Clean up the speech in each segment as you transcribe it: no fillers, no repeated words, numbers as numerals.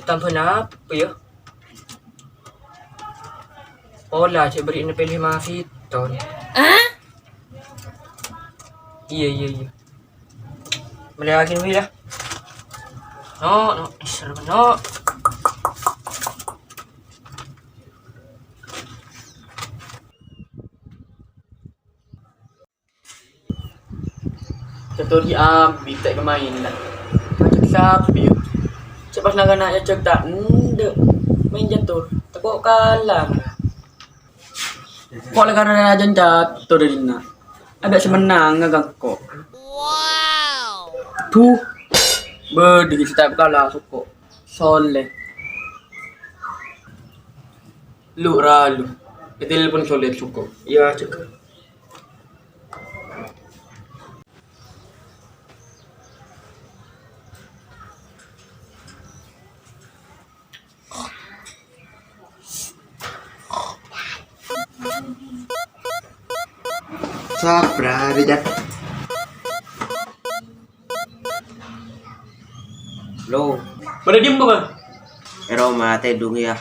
tambahan apa ya? Oh lah, cik beri pilih Maviton. Iya. Beli lagi nih lah. No, serem no. Jatuh di ambil tak kemain lah. Macam sapi. Cepat nak cek tak ndek. Main jatuh. Tekuk kalah. Kok karena ajan jatuh dari nak. Ada semenang ngagak kok. Wow. Tuh. Berdiri setiap kalah suko. Soleh. Lu ralu. Betul pun soleh suko. Ya cek. Sabra, Rijat. Lo, Pada diem ba? Roma tedung ya.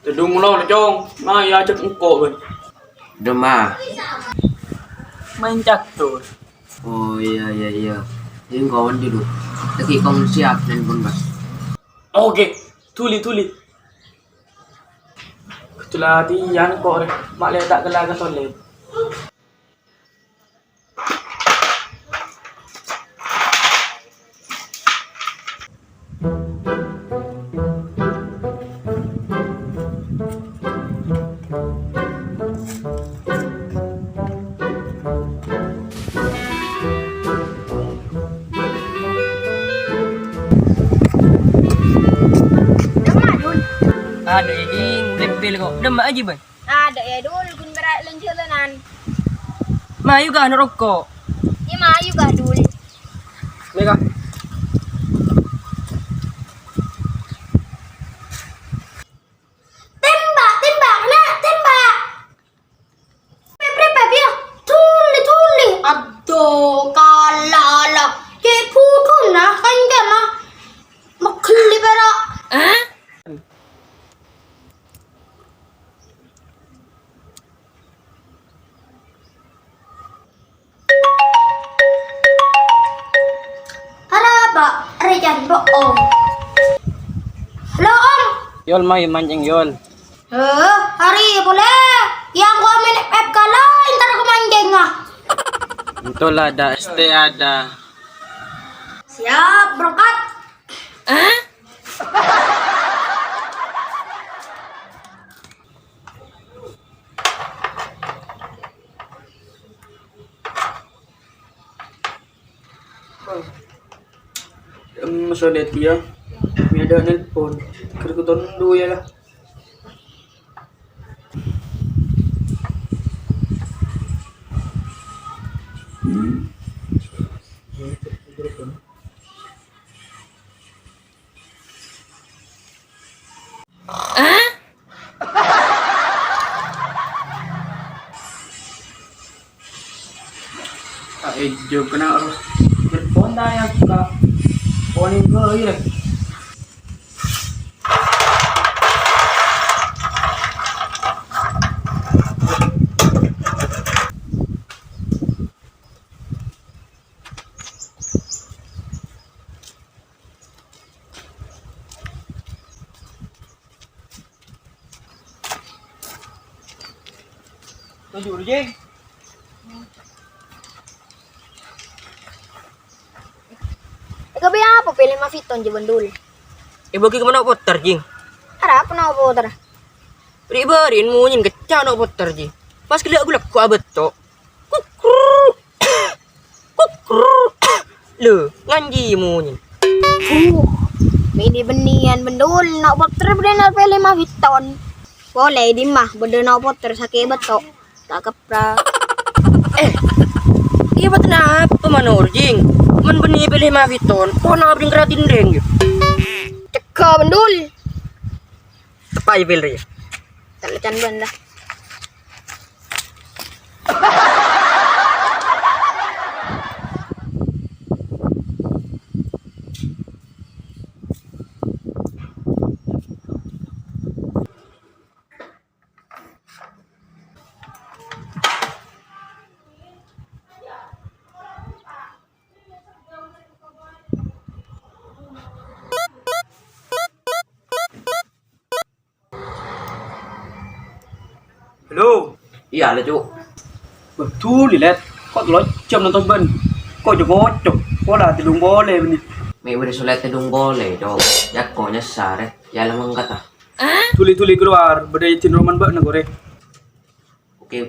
Tedung lo na chong. Maya cek engko ba. Dema. Main catur. Oh iya. Ini kawan dulu. Lagi kamu siap dan pun mas. Oke, tuli. Ketulatian kok mak le tak kelaga soleh. Ada ini lepel kok. Demak aja ban. Ada ya dul kun berat lencelenan. Mayu gak rokok. Ni mayu gah dul. Mega. Tembak nak tembak. Prepare dia. Tuli. Aduh kalala. Ke putun nah kan mah. Makli berak. Rejan bohong. Halo om. Yol mayu mancing yol. Hari boleh. Yang gua main FF kalah, ntar aku mancing ah. Betul ada, ST ada. Siap berangkat. Masalah dia, ada nelpon. Kerikutan dulu ya lah. Jom kena harus telepon dah ya kak. Poning ke ya. Tujuh je. Gabi apa pilih Maviton je bandul. Ibu ke mana putar jing? Ada apa nak putar? Ribarin munyin kecah nak putar jing. Pas kelak gulak ku abet tok. Kukru. Le, nganji munyin. Ini benian bandul nak putar benar pilih Maviton. Boleh di mah bener nak putar sakit betok. Tak kepra. Iya betul apa manor jing? Men beni pilih Maviton, pona abring keratin deng. Cekak bandul. Tepai pilih ya. Tak lecan benda. Halo. Iya lah cuk. Betul lihat. Kok telur jam nonton ben. Kok juga ngocok. Kok lah tidung boleh ini. May udah sulit dong boleh dong. Ya kok nyasar ya lamang kata. Tuli-tuli keluar. Beda izin roman bak nagore. Oke.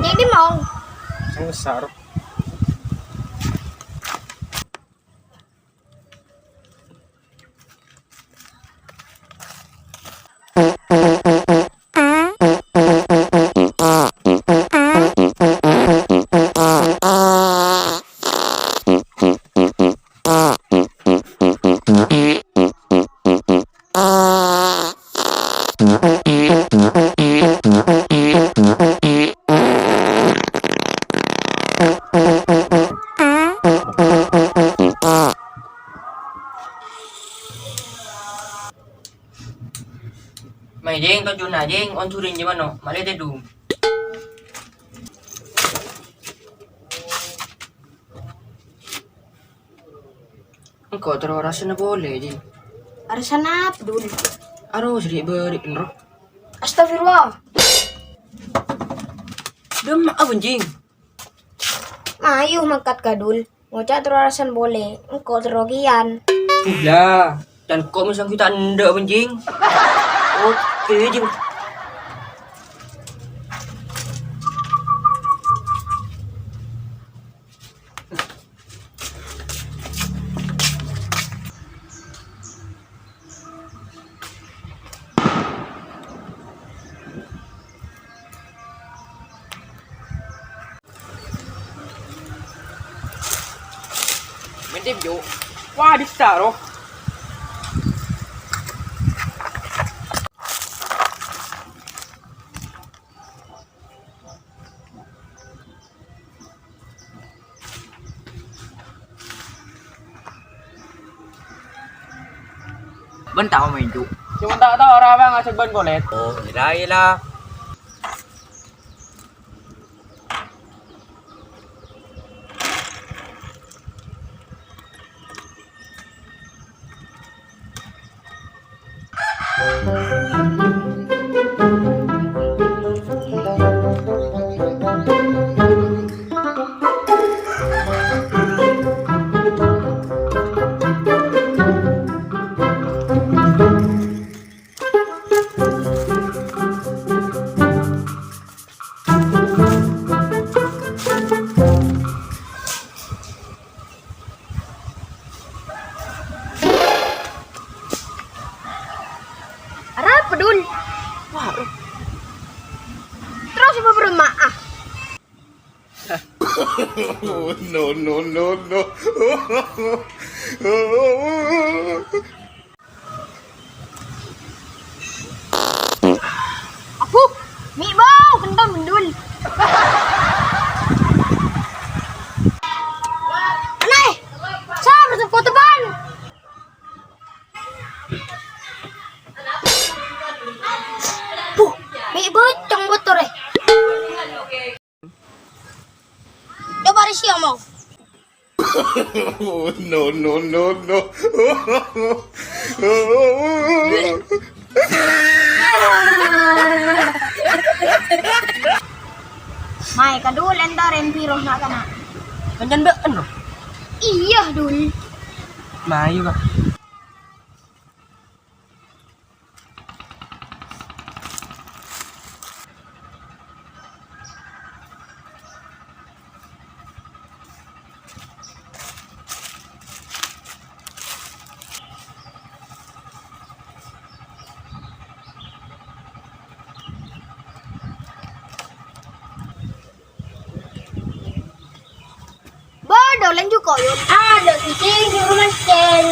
Jadi mau. Sang besar. Mày jeng tao chun na jeng on thuring gimana? Mali teh dum. Engkau terorasi na boleh jeng. Arasan apa dul? Aro sedih beri penro. Astagfirullah. Dem apa jeng? Mayu mangkat kadul. Ngocak terus arasan boleh. Engkau terogian. Lah, dan kok misal kita ndak benjing. Oke jeng. Mending yuk. Wah, ditaruh. Bên tao mày trụ. Cuma tak tahu orang bang ngasih ban kolet. Oh, lah. Apa dul? Wah, Terus apa bermaaf? No. Aku, mi bau kentang mendul. Aneh, saya bersama teman. Puh, mi bocong botol eh. Coba resi mau. No. Mai kadul entaren piroh nak kana. kanjan ba ano? Iya dul. Mayo ka. Bodoh lanjut kok yuk. Ada kucing di rumah Ken.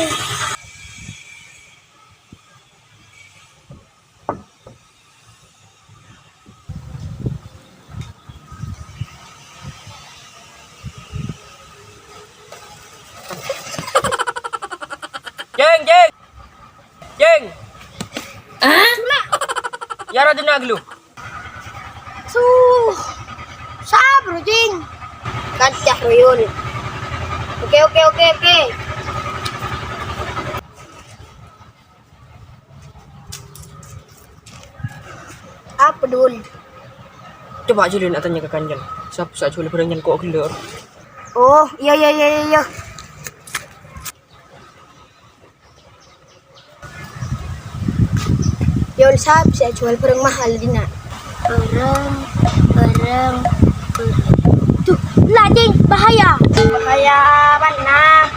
Jeng. Yara dinaglo. Sabro, Jing. Kancah, Royol. Oke. Apa, Dul? Coba aja nak tanya ke Kanjan. Siapa saat jual barangnya kok keluar? Oh, iya. Yol, saya jual barang mahal din na. Barang. Tuh, Jing, bahaya. Bahaya mana?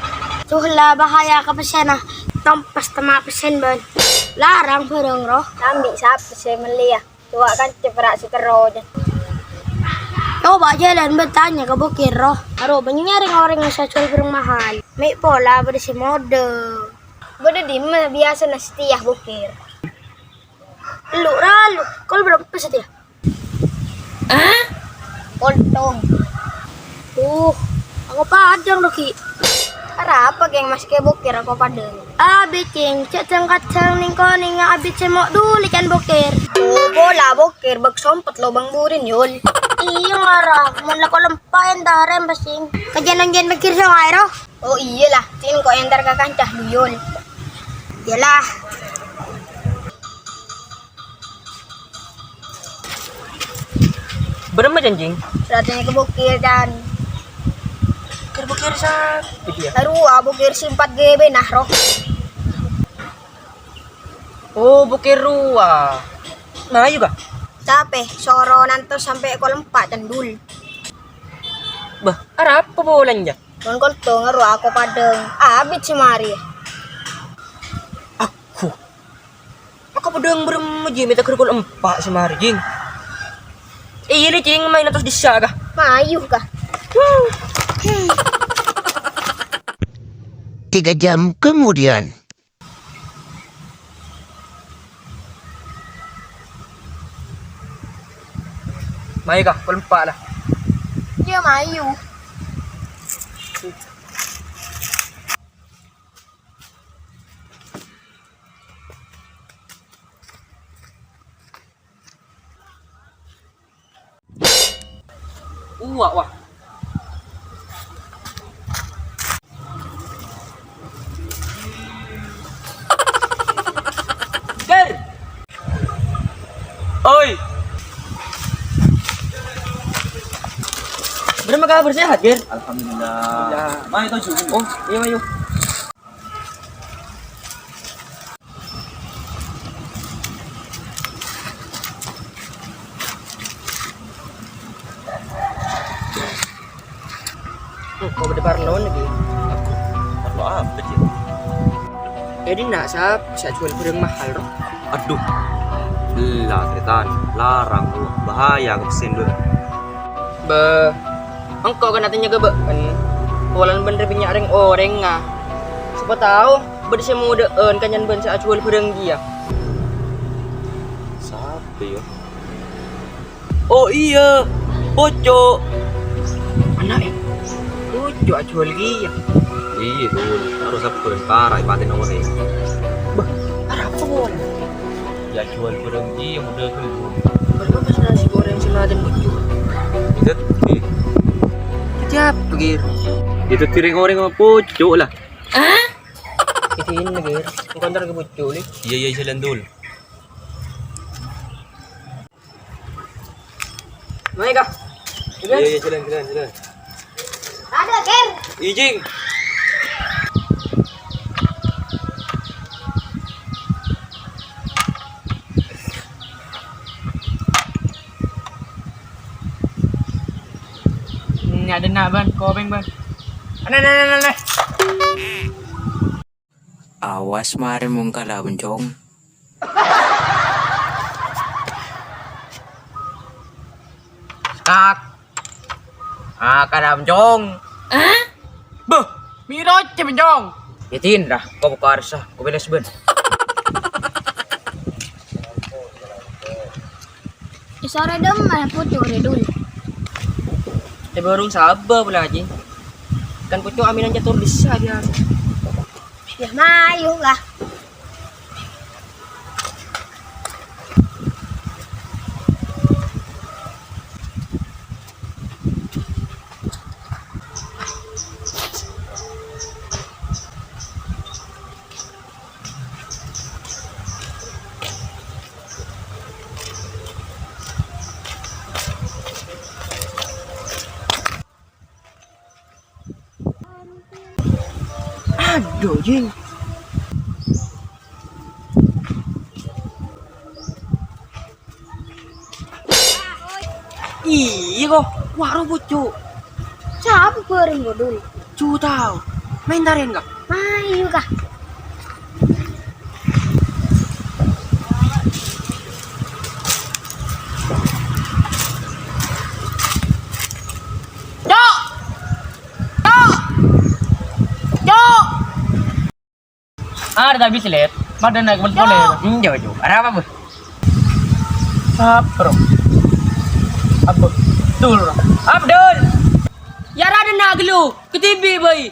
Tuh lah, bahaya ka pa siya na. Tampas tama pa siya ba? Larang barang roh. Ambil siapa siya maliya. Tuwa kan cepera si kero dyan. Coba jalan bertanya ke bukir roh. Aro, banyak orang yang saya jual barang mahal. May pola, bada si mode. Bada di mana biasa na setiah bukir. Lu, kalau berapa peset ya? Kontong. Aku padang loh ki. Apa geng mas ke bukir aku padang. King, kacang ning koning nga abit semok dulu kan bukir. Oh, bola bukir bag sompot lo bang burin yul. Iya ngara, mun ko lempayan darem basing. Kajanan gen mikir sa ngairo. Oh iyalah, tin ko entar ka kancah yul. Iyalah. Berapa janjing? Ratanya ke bukir dan Bukir sa dia. Arua bukir simpat GB nah roh. Oh, bukir rua. Mayu ka? Capek, soro nanto sampai ko lempat dan dul. Bah, arap apa bolan niya? Kon kolto ngaru ako padang. Abit si Mari. Aku. Ako padang beremji meta kerkol empat si Marjing. Iya ni cing main atas disa ka. Mayu ka. 3 jam kemudian. Mayu ka, empat lah. Dia mayu. Wah. Ger. Oi. Berapa kabar sehat, Ger? Alhamdulillah. Mayu to juga. Oh, iya Mayu. Kau berdebar lawan lagi. Perlu apa sih? Jadi nak sab, saya jual barang mahal roh. Aduh. Lah, tretan. Larang tuh. Bahaya kesin dulu. Engkau kan nantinya ke kan polan bener pinyak orang ngah. Siapa tahu bersih muda kanyan ben sa jual barang dia. Siapa ya? Oh iya. Poco. Mana Ujo jual dia. Iya tuh. Harus apa yang parah ipatin nomor ini. Apa bol? Ya jual barang dia udah dulu. Berapa pas nasi goreng seladen Ujo? Itu Siap begir. itu tiring orang sama poco lah. Itin begir. Engkau ntar ke Ujo ni. Iya jalan dulu. Mai kah? Iya jalan. Ada Ker. Ijing. Ini ada nak ban, kobeng ban. Ana. Awas mari mong kalaban chong. Kak. Kadam jong. Beh, miro cem jong. Itin dah, kau buka arsah, kau beres ben. Isara dam mana pucuk redul. Barung sabar pula aja. Kan pucuk aminan jatuh bisa dia. Ya mayu lah. Aduh, jing. Iya kok, waro pucuk. Siapa bareng bodol? Cu tahu. Main tarian kah? Ayo kah? Cok! Cok! Cok! Ada tak bisa lihat? Badan naik boleh. Jauh, Cok. Ada apa, Bu? Sapro. Apa? Dul. Abdul! Ya ada naglu, ke TV, boy.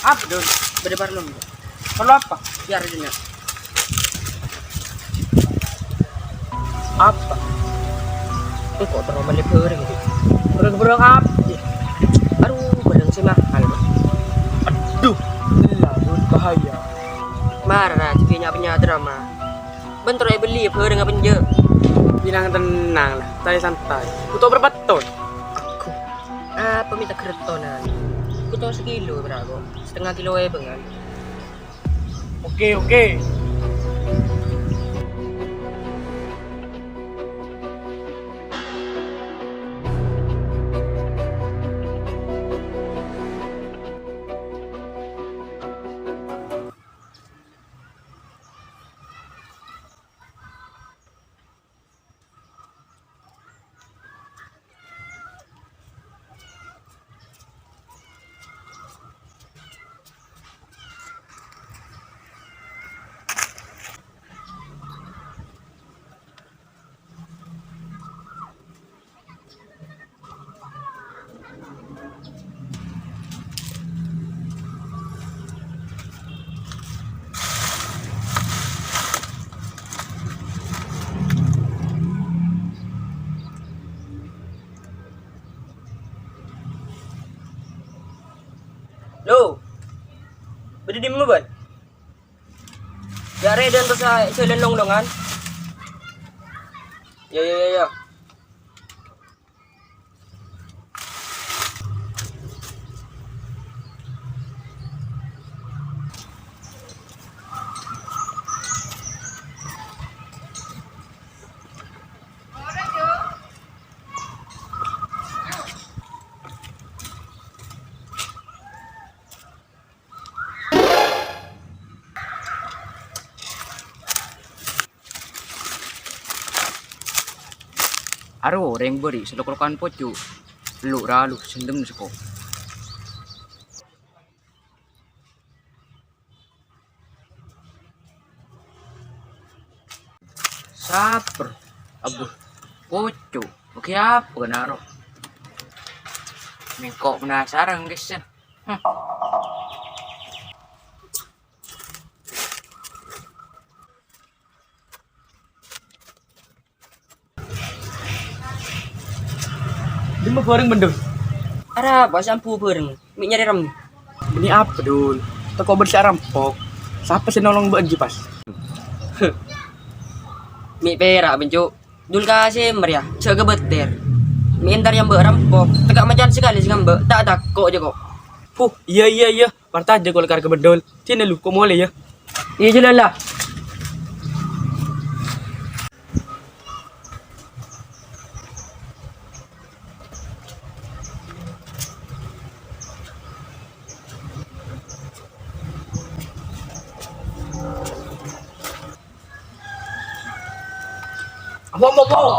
Abdul, berdebar lu. Perlu apa? Biar aja. Apa? Kok terlalu melebar gitu. Berang apa? Aduh, badan sih mahal. Aduh, lamun bahaya. Marah, cekinya punya drama. Bentar aja beli, bareng apa aja. Bilang tenang lah, saya santai. Butuh berapa ton? Apa minta keretonan? Butuh sekilo berapa? Setengah kilo ya bengal. Oke. Lo, berdiri di mana, Biar dan terus saya longan. Ya. Aro reng beri selokokan pocu. Lu ralu sendem suko. Saper. Abu. Pocu. Oke apa kenaro? Mengkok penasaran guys. Dia mau bareng bendeng. Ada apa sampu bareng? Mik nyari ram. Ini apa dul? Toko bersih rampok. Siapa sih nolong mbak Anji pas? Mik perak bencuk. Dul kasih meriah. Jaga beter. Mik entar yang mbak rampok. Tegak macam sekali sih mbak. Tak takut aja kok. Iya. Parta aja kalau karga bedol. Sini lu, kok boleh ya? Iya jelas lah. Wow.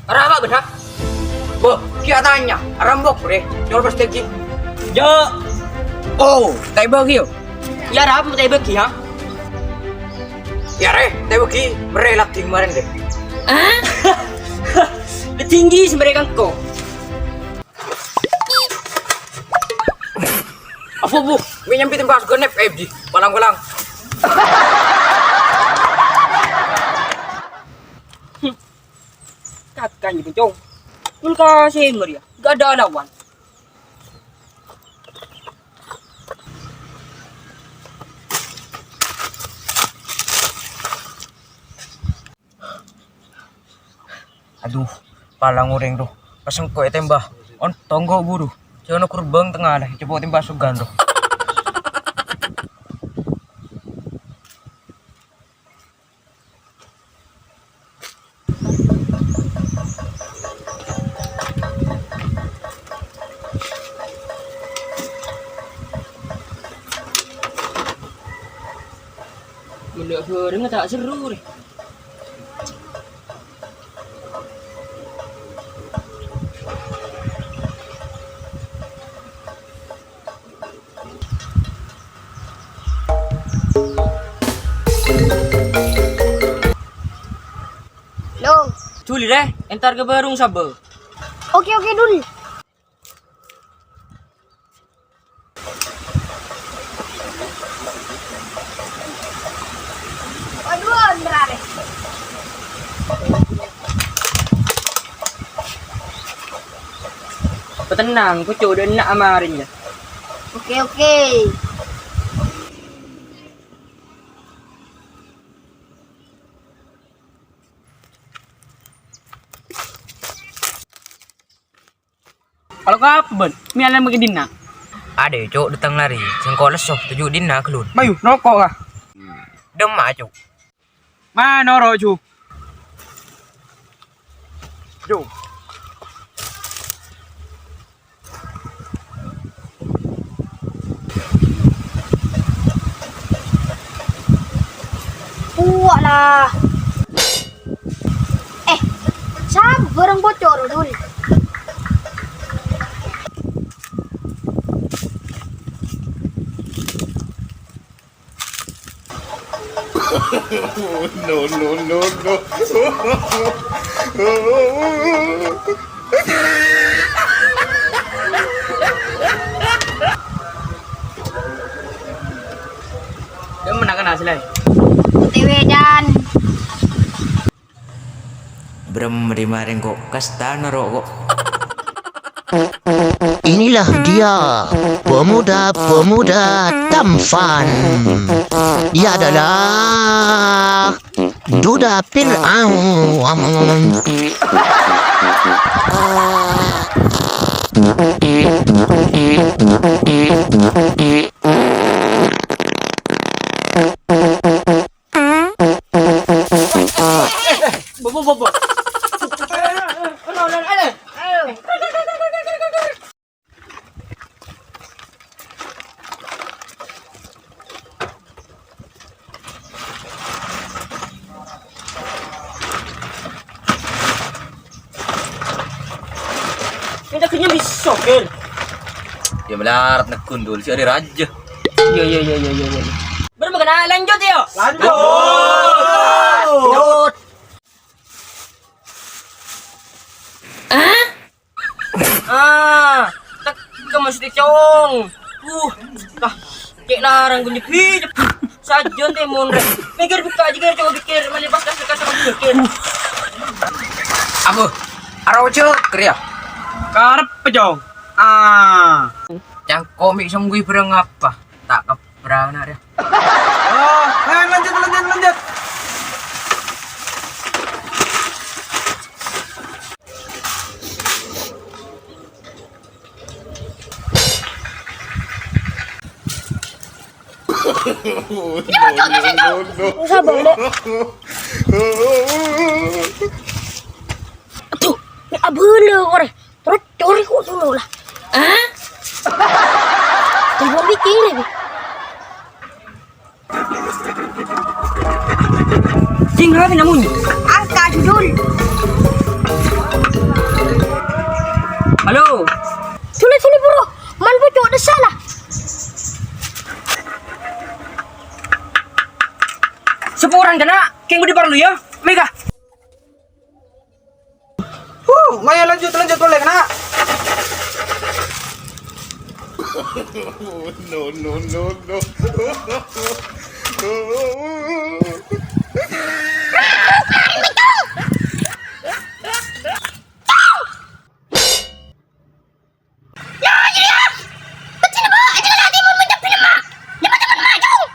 Apa benar? Bo, kia tanya. Rambok deh. Jual pasteki. Ya. Oh, tay bagi yo. Ya apa tay bagi ha? Ya tay bagi merelak kemarin deh. Tinggi sebenarnya kok. Apa bu? Menyampitin pas genep FD. Palang-palang. Kakak gitu cong. Nul kasih meriah. Gak ada lawan. Aduh, palang uring tuh. Pasang ko tembah. On tonggo buru. Jono kurbang tengah lah. Coba tembah sugan tuh. Benda heureung tak seru deh. Lo. Culi deh, entar ke barung sabar. Oke dul. Aduh, beneran deh. Tenang, ku coba nak amarin ya. Oke. Kalau kau apa ben? Mi alam bagi dina. Ada cok datang lari. Sengkau lesoh tujuh dina kelun. Bayu, rokok kah? Demak cok. Mana rokok cu? Cok. Puak lah. Sabar ang bocor dul. Dia menangkan hasilnya. OTW dan Brem rimaring kok kastana rokok. Inilah dia, pemuda-pemuda tampan. Ia adalah Duda Fir'aun. Bobo. Kita kayaknya bisa, Ken. Ya melarat nekundul si ada raja. Iya. Bermakna lanjut ya. Lanjut. Tak ke mesti cong. Cek larang gue nyepit. Sajon teh mon rek. Mikir buka aja coba pikir melepas kasar sama pikir. Apa? Arau cek ya. Karep pejong. Yang komik sungguh berang apa? Tak keberang ada. Lanjut. sabar deh. Tuh, ni abula kore. Terus curi ko dulu lah. Tiba bikin lagi. Tinggal ni namun. Angka judul. Halo. Sulit bro. Man pucuk ada salah. Sepuran kena, keng budi parlu ya. Mega. Maya lanjut boleh kena. No.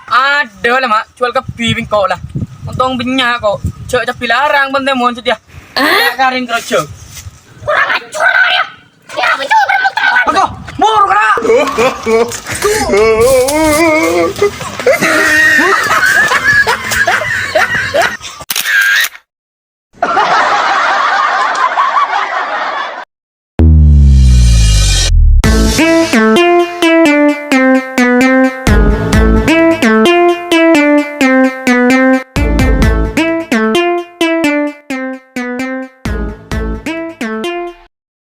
Ada lah mak, jual ke piring kau lah. Untung banyak kok. Cek tapi larang benda mohon setia. Nek karing kerja. Kurang ajar lah ya. Ya betul bermutar. Aku mur kena.